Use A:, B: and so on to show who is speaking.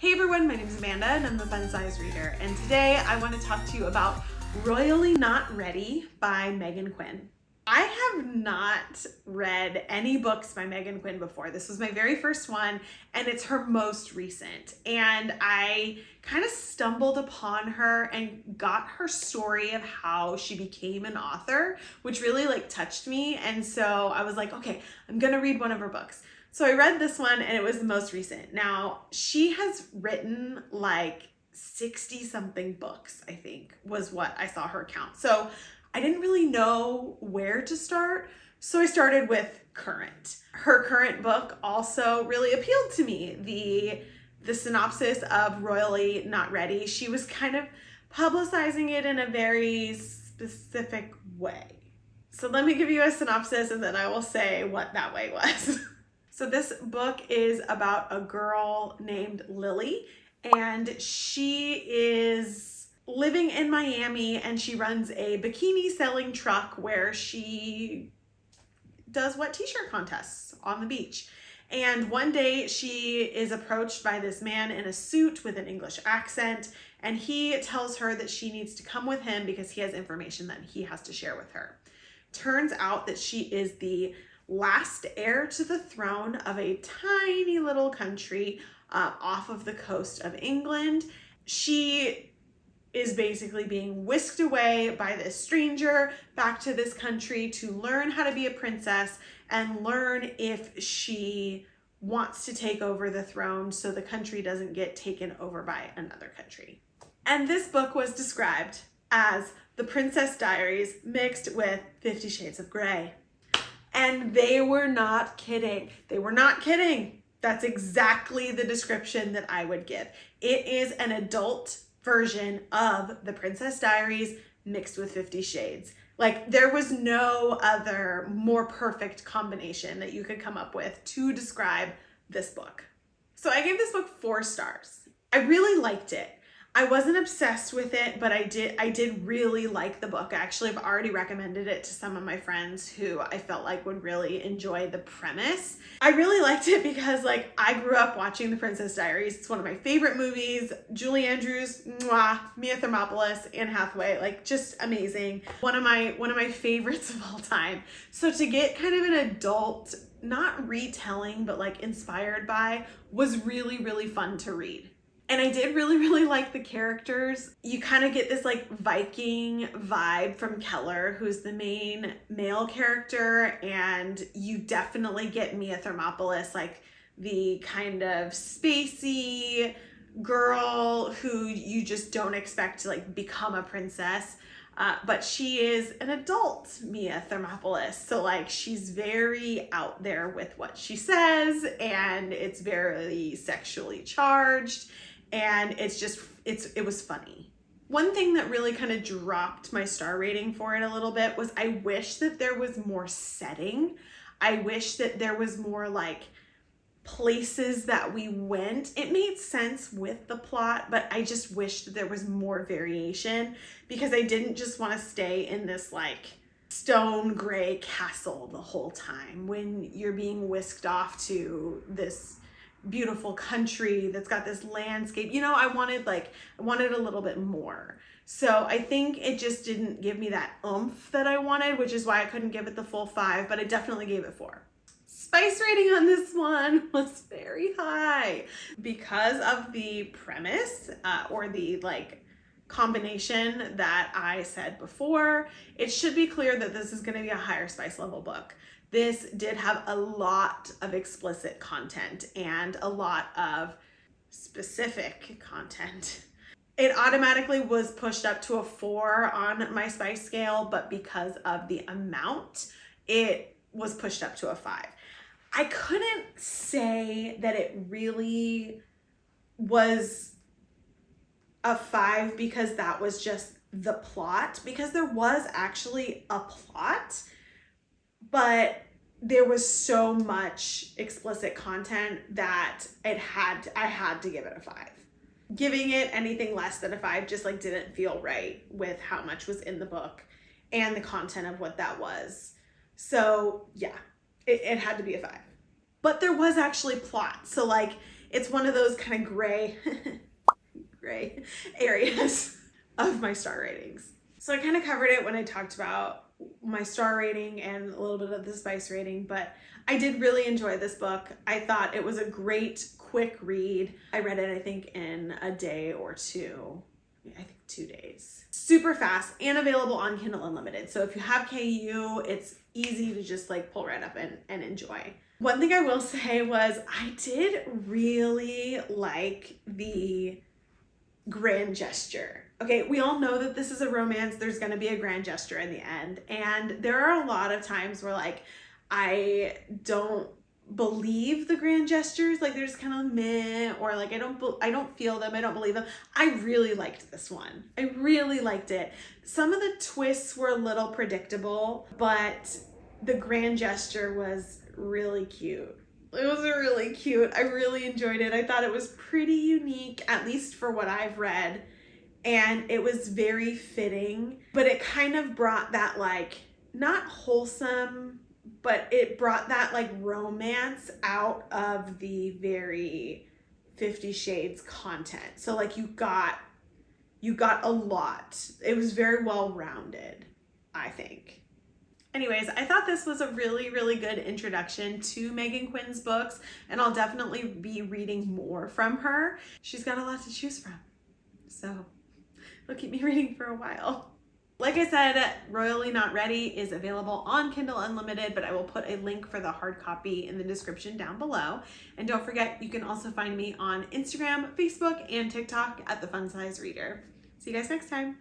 A: Hey everyone, my name is Amanda and I'm the Fun Size Reader, and today I want to talk to you about Royally Not Ready by Meghan Quinn. I have not read any books by Meghan Quinn before. This was my very first one and it's her most recent, and I kind of stumbled upon her and got her story of how she became an author, which really touched me, and so I was like, okay, I'm gonna read one of her books. So I read this one and it was the most recent. Now, she has written 60 something books, I think, was what I saw her count. So I didn't really know where to start. So I started with current. Her current book also really appealed to me. The synopsis of Royally Not Ready, she was kind of publicizing it in a very specific way. So let me give you a synopsis and then I will say what that way was. So this book is about a girl named Lily, and she is living in Miami and she runs a bikini selling truck where she does wet t-shirt contests on the beach. And one day she is approached by this man in a suit with an English accent, and he tells her that she needs to come with him because he has information that he has to share with her. Turns out that she is the last heir to the throne of a tiny little country off of the coast of England. She is basically being whisked away by this stranger back to this country to learn how to be a princess and learn if she wants to take over the throne so the country doesn't get taken over by another country. And this book was described as the Princess Diaries mixed with 50 Shades of Grey. And they were not kidding. They were not kidding. That's exactly the description that I would give. It is an adult version of the Princess Diaries mixed with 50 Shades. There was no other more perfect combination that you could come up with to describe this book. So I gave this book 4 stars. I really liked it. I wasn't obsessed with it, but I did really like the book. Actually, I've already recommended it to some of my friends who I felt like would really enjoy the premise. I really liked it because I grew up watching The Princess Diaries. It's one of my favorite movies. Julie Andrews, mwah, Mia Thermopolis, Anne Hathaway, just amazing. One of my favorites of all time. So to get kind of an adult, not retelling, but inspired by, was really, really fun to read. And I did really, really like the characters. You kind of get this Viking vibe from Keller, who's the main male character, and you definitely get Mia Thermopolis, the kind of spacey girl who you just don't expect to become a princess. But she is an adult Mia Thermopolis. So she's very out there with what she says, and it's very sexually charged. And it was funny. One thing that really kind of dropped my star rating for it a little bit was I wish that there was more setting. I wish that there was more places that we went. It made sense with the plot, but I just wished that there was more variation because I didn't just want to stay in this stone gray castle the whole time when you're being whisked off to this beautiful country that's got this landscape. I wanted a little bit more. So I think it just didn't give me that oomph that I wanted, which is why I couldn't give it the full 5, but I definitely gave it 4. Spice rating on this one was very high because of the premise or the combination that I said before. It should be clear that this is going to be a higher spice level book. This did have a lot of explicit content and a lot of specific content. It automatically was pushed up to a 4 on my spice scale, but because of the amount, it was pushed up to a 5. I couldn't say that it really was a 5 because that was just the plot, because there was actually a plot, but there was so much explicit content that I had to give it a 5. Giving it anything less than a 5 just didn't feel right with how much was in the book and the content of what that was. So yeah, it had to be a 5. But there was actually plot. So it's one of those kind of gray areas of my star ratings. So I kind of covered it when I talked about my star rating and a little bit of the spice rating, but I did really enjoy this book. I thought it was a great quick read. I read it, I think, in a day or two. I think 2 days. Super fast and available on Kindle Unlimited. So if you have KU, it's easy to just like pull right up and enjoy. One thing I will say was I did really like the grand gesture. Okay, we all know that this is a romance. There's going to be a grand gesture in the end. And there are a lot of times where like I don't believe the grand gestures, like there's kind of meh, or like I don't feel them, I don't believe them. I really liked this one. I really liked it. Some of the twists were a little predictable, but the grand gesture was really cute. It was really cute. I really enjoyed it. I thought it was pretty unique, at least for what I've read, and it was very fitting, but it kind of brought that like, not wholesome, but it brought that like romance out of the very 50 Shades content. So like you got a lot. It was very well rounded, I think. Anyways, I thought this was a really, really good introduction to Meghan Quinn's books, and I'll definitely be reading more from her. She's got a lot to choose from, so it'll keep me reading for a while. Like I said, Royally Not Ready is available on Kindle Unlimited, but I will put a link for the hard copy in the description down below. And don't forget, you can also find me on Instagram, Facebook, and TikTok at The Fun Size Reader. See you guys next time.